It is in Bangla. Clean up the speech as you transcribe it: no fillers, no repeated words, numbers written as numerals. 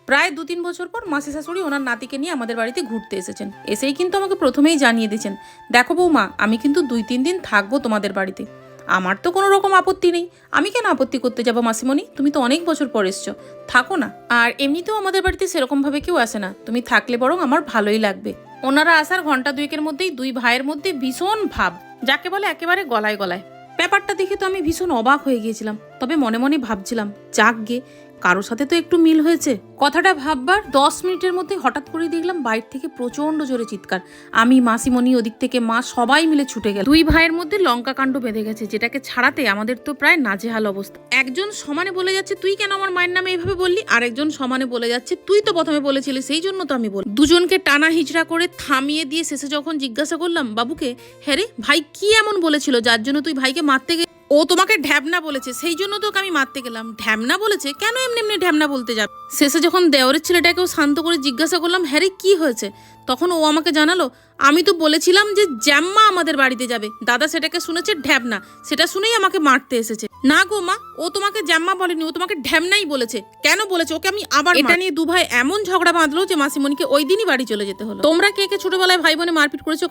প্রায় 2-3 বছর পর মাসি শাশুড়ি ওনার নাতিকে নিয়ে আমাদের বাড়িতে ঘুরতে এসেছেন। এসেই কিন্তু আমাকে প্রথমেই জানিয়ে দিয়েছেন, দেখো বৌমা, আমি কিন্তু 2-3 দিন থাকবো তোমাদের বাড়িতে। আমার তো কোনো রকম আপত্তি নেই, আমি কেন আপত্তি করতে যাবো মাসিমণি, তুমি তো অনেক বছর পর এসছো, থাকো না। আর এমনিতেও আমাদের বাড়িতে সেরকমভাবে কেউ আসে না, তুমি থাকলে বরং আমার ভালোই লাগবে। ওনারা আসার ঘন্টা 2-এর মধ্যেই দুই ভাইয়ের মধ্যে ভীষণ ভাব, যাকে বলে একেবারে গলায় গলায়। ব্যাপারটা দেখে তো আমি ভীষণ অবাক হয়ে গিয়েছিলাম, তবে মনে মনে ভাবছিলাম, যাক গে, কারোর সাথে তো একটু মিল হয়েছে। কথাটা ভাববার 10 মিনিটের মধ্যে হঠাৎ করে দেখলাম বাইরে থেকে প্রচন্ড জোরে চিৎকার। আমি, মাসিমণি, ওদিক থেকে মা, সবাই মিলে ছুটে গেল। দুই ভাইয়ের মধ্যে লঙ্কা কাণ্ড বেঁধে গেছে, যেটাকে ছাড়াতে আমাদের তো প্রায় নাজেহাল অবস্থা। একজন সমানে বলে যাচ্ছে, তুই কেন আমার মায়ের নামে এইভাবে বললি, আর একজন সমানে বলে যাচ্ছে, তুই তো প্রথমে বলেছিলি সেই জন্য তো আমি বলি। দুজনকে টানা হিচড়া করে থামিয়ে দিয়ে শেষে যখন জিজ্ঞাসা করলাম বাবুকে, হ্যাঁ রে ভাই, কি এমন বলেছিল যার জন্য তুই ভাইকে মারতে গেলি? ও তোমাকে ঢ্যাবনা বলেছে, সেই জন্য তোকে আমি মারতে গেলাম। ঢ্যাবনা বলেছে? কেন এমনি এমনি ঢ্যাবনা বলতে যাবে? শেষে যখন দেওরের ছেলেটাকেও শান্ত করে জিজ্ঞাসা করলাম, হ্যাঁ রে কি হয়েছে, তখন ও আমাকে জানালো, আমি তো বলেছিলাম যে জ্যাম্মা আমাদের বাড়িতে যাবে, দাদা সেটাকে শুনেছে ঢ্যাবনা, সেটা শুনেই আমাকে মারতে এসেছে। না গো মা, ও তোমাকে জ্যাম্মা বলেনি, ও তোমাকে ঢ্যাবনাই বলেছে। কেন বলেছে? ওকে আমি আবার। এটা নিয়ে দু ভাই এমন ঝগড়া বাঁধলো যে মাসিমণিকে ওই দিনই বাড়ি চলে যেতে হলো। তোমরা কে কে ছোটবেলায় ভাই বোনে মারপিট করেছো?